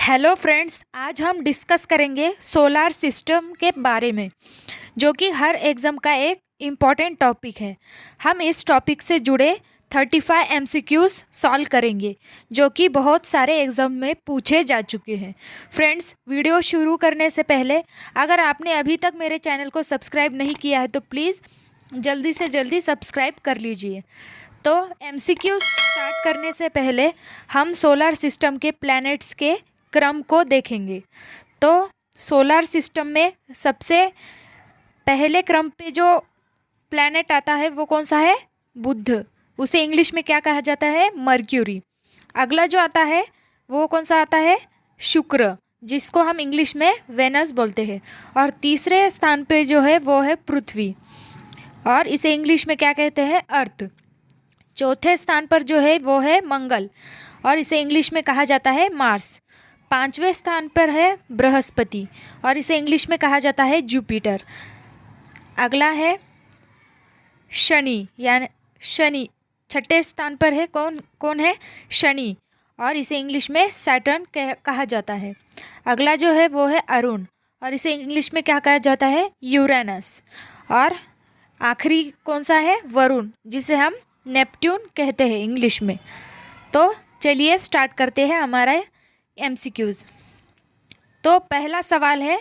Hello friends, आज हम discuss करेंगे सोलार सिस्टम के बारे में, जो कि हर एग्ज़ाम का एक इम्पॉर्टेंट टॉपिक है। हम इस टॉपिक से जुड़े 35 एमसीक्यूज़ सॉल्व करेंगे, जो कि बहुत सारे एग्ज़ाम में पूछे जा चुके हैं। फ्रेंड्स, वीडियो शुरू करने से पहले अगर आपने अभी तक मेरे चैनल को सब्सक्राइब नहीं किया है तो प्लीज़ जल्दी से जल्दी सब्सक्राइब कर लीजिए। तो एमसीक्यू स्टार्ट करने से पहले हम सोलर सिस्टम के प्लैनेट्स के क्रम को देखेंगे। तो सोलर सिस्टम में सबसे पहले क्रम पे जो प्लैनेट आता है वो कौन सा है? बुध। उसे इंग्लिश में क्या कहा जाता है? मर्क्यूरी। अगला जो आता है वो कौन सा आता है? शुक्र, जिसको हम इंग्लिश में वेनस बोलते हैं। और तीसरे स्थान पे जो है वो है पृथ्वी, और इसे इंग्लिश में क्या कहते हैं? अर्थ। चौथे स्थान पर जो है वो है मंगल, और इसे इंग्लिश में कहा जाता है मार्स। पांचवें स्थान पर है बृहस्पति, और इसे इंग्लिश में कहा जाता है जुपिटर। अगला है शनि, यानी शनि। छठे स्थान पर है कौन है? शनि, और इसे इंग्लिश में सैटर्न कहा जाता है। अगला जो है वो है अरुण, और इसे इंग्लिश में क्या कहा जाता है? यूरेनस। और आखिरी कौन सा है? वरुण, जिसे हम नेपट्यून कहते हैं इंग्लिश में। तो चलिए स्टार्ट करते हैं हमारा एमसीक्यूज़। तो पहला सवाल है,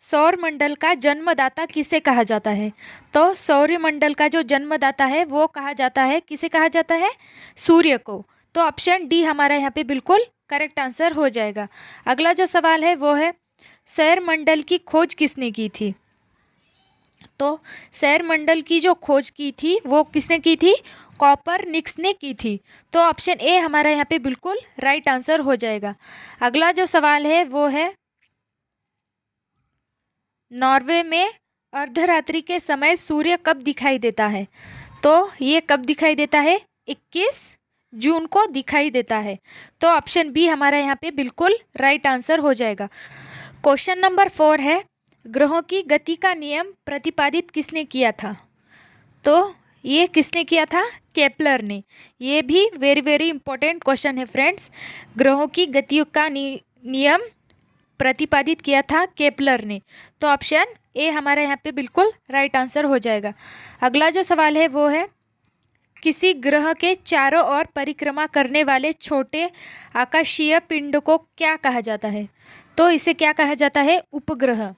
सौरमंडल का जन्मदाता किसे कहा जाता है? तो सौरमंडल का जो जन्मदाता है वो कहा जाता है, किसे कहा जाता है? सूर्य को। तो ऑप्शन डी हमारा यहाँ पे बिल्कुल करेक्ट आंसर हो जाएगा। अगला जो सवाल है वो है, सौरमंडल की खोज किसने की थी? तो सौरमंडल की जो खोज की थी वो किसने की थी? कॉपरनिकस ने की थी। तो ऑप्शन ए हमारा यहाँ पे बिल्कुल राइट आंसर हो जाएगा। अगला जो सवाल है वो है, नॉर्वे में अर्धरात्रि के समय सूर्य कब दिखाई देता है? तो ये कब दिखाई देता है? 21 जून को दिखाई देता है। तो ऑप्शन बी हमारा यहाँ पे बिल्कुल राइट आंसर हो जाएगा। क्वेश्चन नंबर 4 है, ग्रहों की गति का नियम प्रतिपादित किसने किया था? तो ये किसने किया था? केपलर ने। ये भी वेरी वेरी इंपॉर्टेंट क्वेश्चन है फ्रेंड्स। ग्रहों की गति का नियम प्रतिपादित किया था केपलर ने। तो ऑप्शन ए हमारे यहाँ पे बिल्कुल राइट आंसर हो जाएगा। अगला जो सवाल है वो है, किसी ग्रह के चारों ओर परिक्रमा करने वाले छोटे आकाशीय पिंड को क्या कहा जाता है? तो इसे क्या कहा जाता है? उपग्रह।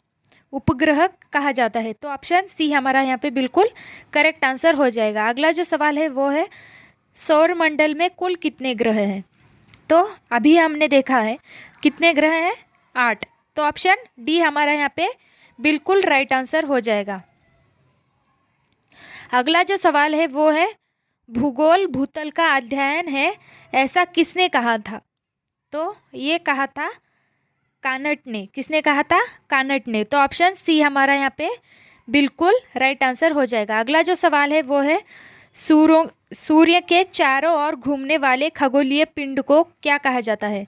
उपग्रह कहा जाता है। तो ऑप्शन सी हमारा यहाँ पे बिल्कुल करेक्ट आंसर हो जाएगा। अगला जो सवाल है वो है, सौरमंडल में कुल कितने ग्रह हैं? तो अभी हमने देखा है कितने ग्रह हैं? 8। तो ऑप्शन डी हमारा यहाँ पे बिल्कुल राइट आंसर हो जाएगा। अगला जो सवाल है वो है, भूगोल भूतल का अध्ययन है, ऐसा किसने कहा था? तो ये कहा था कानट ने। किसने कहा था? कानट ने। तो ऑप्शन सी हमारा यहाँ पे बिल्कुल राइट आंसर हो जाएगा। अगला जो सवाल है वो है, सूर्य के चारों ओर घूमने वाले खगोलीय पिंड को क्या कहा जाता है?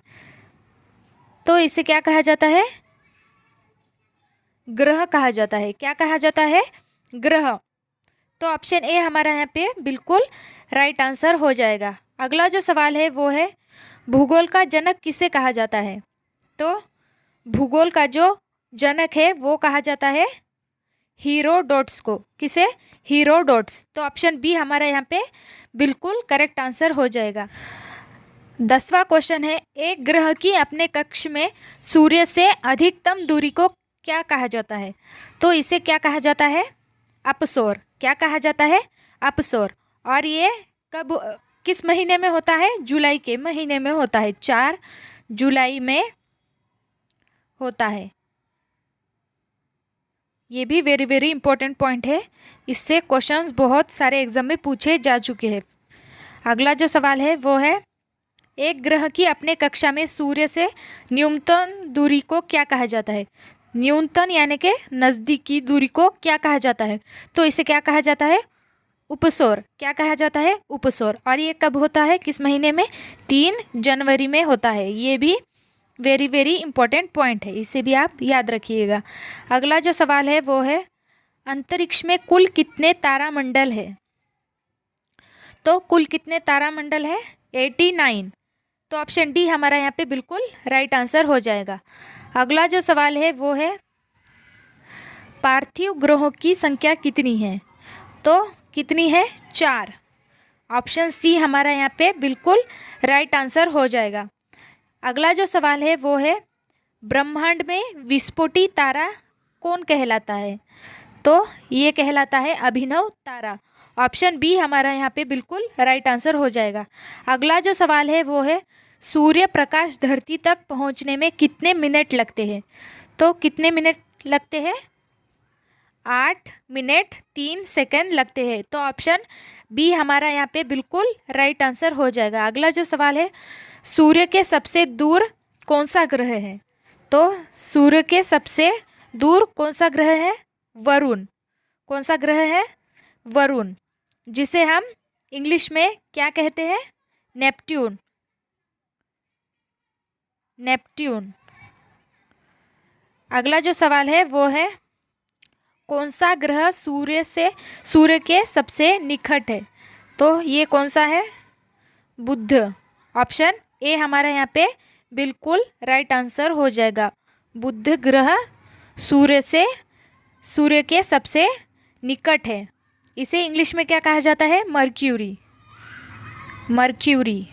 तो इसे क्या कहा जाता है? ग्रह कहा जाता है। क्या कहा जाता है? ग्रह। तो ऑप्शन ए हमारा यहाँ पे बिल्कुल राइट आंसर हो जाएगा। अगला जो सवाल है वो है, भूगोल का जनक किसे कहा जाता है? तो भूगोल का जो जनक है वो कहा जाता है हीरोडोटस को। किसे? हीरोडोटस। तो ऑप्शन बी हमारा यहाँ पे बिल्कुल करेक्ट आंसर हो जाएगा। 10वां क्वेश्चन है, एक ग्रह की अपने कक्ष में सूर्य से अधिकतम दूरी को क्या कहा जाता है? तो इसे क्या कहा जाता है? अपसौर। क्या कहा जाता है? अपसौर। और ये कब, किस महीने में होता है? जुलाई के महीने में होता है। 4 जुलाई में होता है। ये भी वेरी वेरी इंपॉर्टेंट पॉइंट है। इससे क्वेश्चंस बहुत सारे एग्जाम में पूछे जा चुके हैं। अगला जो सवाल है वो है, एक ग्रह की अपने कक्षा में सूर्य से न्यूनतम दूरी को क्या कहा जाता है? न्यूनतम यानी कि नज़दीकी दूरी को क्या कहा जाता है? तो इसे क्या कहा जाता है? उपसौर। क्या कहा जाता है? उपसौर। और ये कब होता है? किस महीने में? 3 जनवरी में होता है। ये भी वेरी वेरी इंपॉर्टेंट पॉइंट है, इसे भी आप याद रखिएगा। अगला जो सवाल है वो है, अंतरिक्ष में कुल कितने तारामंडल है? तो कुल कितने तारामंडल है? 89। तो तो ऑप्शन डी हमारा यहाँ पे बिल्कुल राइट आंसर हो जाएगा। अगला जो सवाल है वो है पार्थिव ग्रहों की संख्या कितनी है? तो कितनी है? 4। ऑप्शन सी हमारा यहाँ पे बिल्कुल राइट आंसर हो जाएगा। अगला जो सवाल है वो है ब्रह्मांड में विस्फोटी तारा कौन कहलाता है? तो ये कहलाता है अभिनव तारा। ऑप्शन बी हमारा यहाँ पे बिल्कुल राइट आंसर हो जाएगा। अगला जो सवाल है वो है सूर्य प्रकाश धरती तक पहुँचने में कितने मिनट लगते हैं? तो कितने मिनट लगते हैं? 8 मिनट 3 सेकंड लगते हैं। तो ऑप्शन बी हमारा यहाँ पे बिल्कुल राइट आंसर हो जाएगा। अगला जो सवाल है सूर्य के सबसे दूर कौन सा ग्रह है? तो सूर्य के सबसे दूर कौन सा ग्रह है? वरुण। कौन सा ग्रह है? वरुण, जिसे हम इंग्लिश में क्या कहते हैं? नेपट्यून। नेपट्यून। अगला जो सवाल है वो है कौन सा ग्रह सूर्य के सबसे निकट है? तो ये कौन सा है? बुध। ऑप्शन ए हमारा यहाँ पे बिल्कुल राइट आंसर हो जाएगा। बुध ग्रह सूर्य के सबसे निकट है। इसे इंग्लिश में क्या कहा जाता है? मर्क्यूरी। मर्क्यूरी।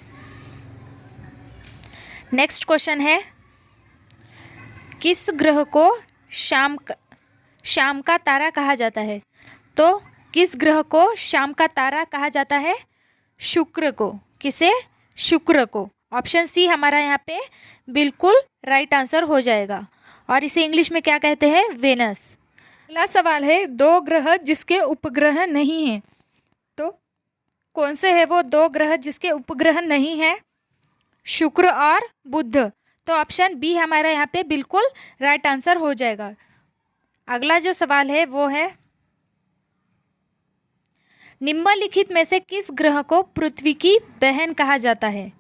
नेक्स्ट क्वेश्चन है किस ग्रह को शाम का तारा कहा जाता है? तो किस ग्रह को शाम का तारा कहा जाता है? शुक्र को। किसे? शुक्र को। ऑप्शन सी हमारा यहाँ पे बिल्कुल राइट आंसर हो जाएगा। और इसे इंग्लिश में क्या कहते हैं? वेनस। अगला सवाल है 2 ग्रह जिसके उपग्रह नहीं हैं। तो कौन से है वो 2 ग्रह जिसके उपग्रह नहीं हैं? शुक्र और बुध। तो ऑप्शन बी हमारा यहाँ पे बिल्कुल राइट आंसर हो जाएगा। अगला जो सवाल है वो है निम्नलिखित में से किस ग्रह को पृथ्वी की बहन कहा जाता है?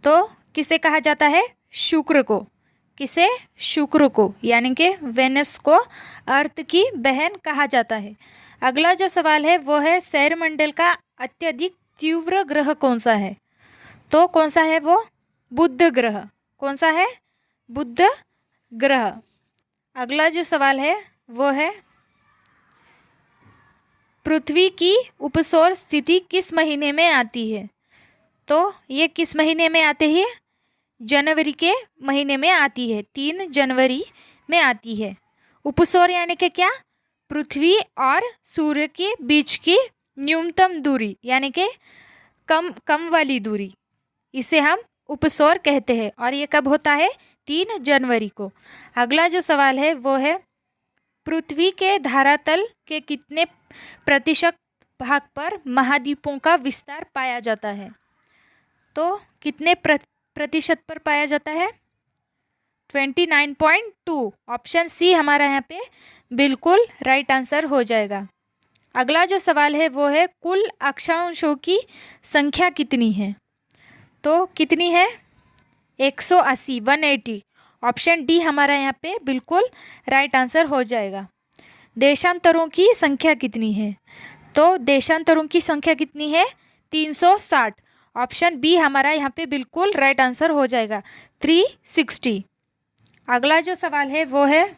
तो किसे कहा जाता है? शुक्र को। किसे? शुक्र को, यानी कि वेनस को अर्थ की बहन कहा जाता है। अगला जो सवाल है वो है सौरमंडल का अत्यधिक तीव्र ग्रह कौन सा है? तो कौन सा है वो? बुध ग्रह। कौन सा है? बुध ग्रह। अगला जो सवाल है वो है पृथ्वी की उपसौर स्थिति किस महीने में आती है? तो ये किस महीने में आते हैं? जनवरी के महीने में आती है। 3 जनवरी में आती है। उपसौर यानी कि क्या? पृथ्वी और सूर्य के बीच की न्यूनतम दूरी, यानी कि कम वाली दूरी, इसे हम उपसौर कहते हैं। और ये कब होता है? 3 जनवरी को। अगला जो सवाल है वो है पृथ्वी के धरातल के कितने प्रतिशत भाग पर महाद्वीपों का विस्तार पाया जाता है? तो कितने प्रतिशत पर पाया जाता है? 29.2। ऑप्शन सी हमारा यहाँ पे बिल्कुल राइट आंसर हो जाएगा। अगला जो सवाल है वो है कुल अक्षांशों की संख्या कितनी है? तो कितनी है? 180, 180। ऑप्शन डी हमारा यहाँ पे बिल्कुल राइट आंसर हो जाएगा। देशांतरों की संख्या कितनी है? तो देशांतरों की संख्या कितनी है? 360। ऑप्शन बी हमारा यहाँ पे बिल्कुल राइट आंसर हो जाएगा, 360। अगला जो सवाल है वो है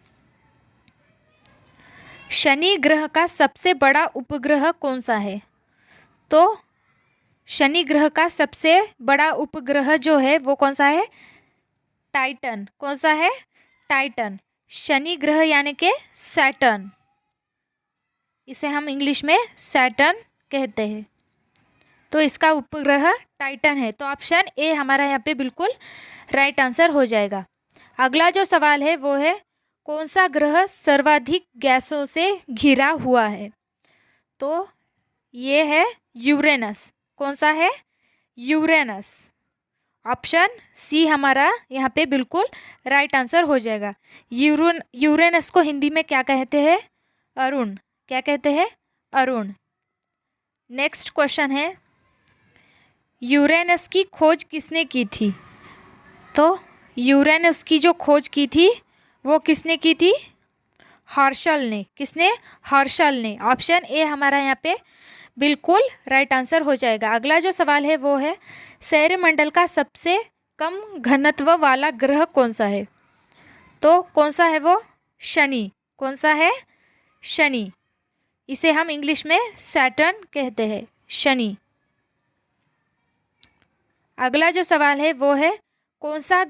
शनि ग्रह का सबसे बड़ा उपग्रह कौन सा है? तो शनि ग्रह का सबसे बड़ा उपग्रह जो है वो कौन सा है? टाइटन। कौन सा है? टाइटन। शनि ग्रह यानी कि सैटर्न, इसे हम इंग्लिश में सैटर्न कहते हैं। तो इसका उपग्रह टाइटन है। तो ऑप्शन ए हमारा यहाँ पे बिल्कुल राइट आंसर हो जाएगा। अगला जो सवाल है वो है कौन सा ग्रह सर्वाधिक गैसों से घिरा हुआ है? तो ये है यूरेनस। कौन सा है? यूरेनस। ऑप्शन सी हमारा यहाँ पे बिल्कुल राइट आंसर हो जाएगा। यूरेनस को हिंदी में क्या कहते हैं? अरुण। क्या कहते हैं? अरुण। नेक्स्ट क्वेश्चन है यूरेनस की खोज किसने की थी? तो यूरेनस की जो खोज की थी वो किसने की थी? हर्शल ने। किसने? हर्शल ने। ऑप्शन ए हमारा यहाँ पे बिल्कुल राइट आंसर हो जाएगा। अगला जो सवाल है वो है, सौरमंडल का सबसे कम घनत्व वाला ग्रह कौन सा है? तो कौन सा है वो? शनि। कौन सा है? शनि। इसे हम इंग्लिश में सैटर्न कहते हैं, शनि। अगला जो सवाल है वो है, कौन सा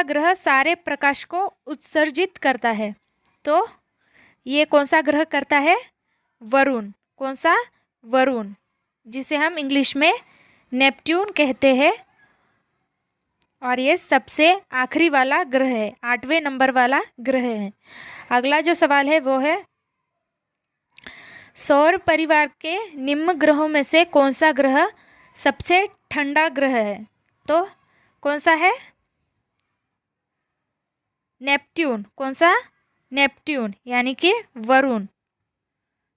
ग्रह सारे प्रकाश को उत्सर्जित करता है? तो ये कौन सा ग्रह करता है? वरुण। कौन सा? वरुण, जिसे हम इंग्लिश में नेपट्यून कहते हैं, और ये सबसे आखिरी वाला ग्रह है, 8वें नंबर वाला ग्रह है। अगला जो सवाल है वो है, सौर परिवार के निम्न ग्रहों में से कौन सा ग्रह सबसे ठंडा ग्रह है? तो कौन सा है? नेपट्यून। कौन सा? नेपट्यून, यानी कि वरुण,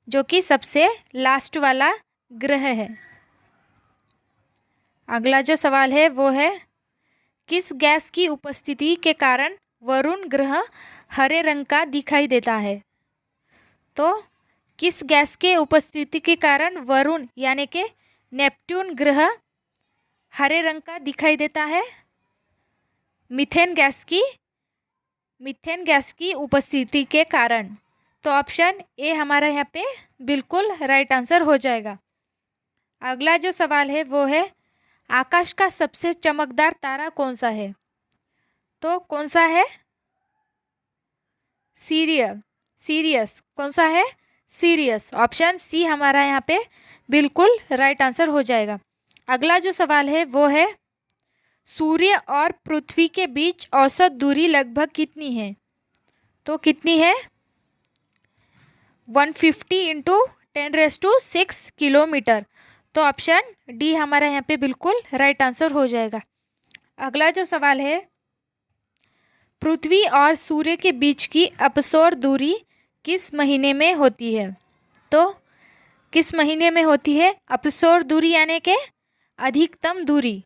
जो कि सबसे लास्ट वाला ग्रह है। अगला जो सवाल है वो है, किस गैस की उपस्थिति के कारण वरुण ग्रह हरे रंग का दिखाई देता है? तो किस गैस के उपस्थिति के कारण वरुण यानी कि नेपट्यून ग्रह हरे रंग का दिखाई देता है? मीथेन गैस की उपस्थिति के कारण। तो ऑप्शन ए हमारा यहाँ पे बिल्कुल राइट आंसर हो जाएगा। अगला जो सवाल है वो है, आकाश का सबसे चमकदार तारा कौन सा है? तो कौन सा है? सीरियस। कौन सा है? सीरियस। ऑप्शन सी हमारा यहाँ पे बिल्कुल राइट आंसर हो जाएगा। अगला जो सवाल है वो है, सूर्य और पृथ्वी के बीच औसत दूरी लगभग कितनी है? तो कितनी है? 150 इंटू 10⁶ किलोमीटर। तो ऑप्शन डी हमारा यहाँ पे बिल्कुल राइट आंसर हो जाएगा। अगला जो सवाल है, पृथ्वी और सूर्य के बीच की अपसौर दूरी किस महीने में होती है? तो किस महीने में होती है अपसौर दूरी यानी कि अधिकतम दूरी?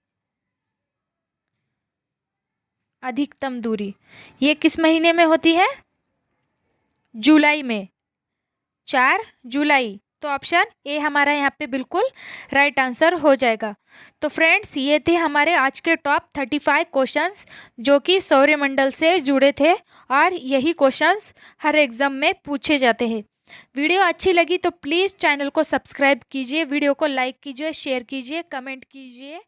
ये किस महीने में होती है? जुलाई में, 4 जुलाई। तो ऑप्शन ए हमारा यहाँ पे बिल्कुल राइट आंसर हो जाएगा। तो फ्रेंड्स, ये थे हमारे आज के टॉप 35 क्वेश्चंस जो कि सौरमंडल से जुड़े थे, और यही क्वेश्चंस हर एग्ज़ाम में पूछे जाते हैं। वीडियो अच्छी लगी तो प्लीज़ चैनल को सब्सक्राइब कीजिए, वीडियो को लाइक कीजिए, शेयर कीजिए, कमेंट कीजिए।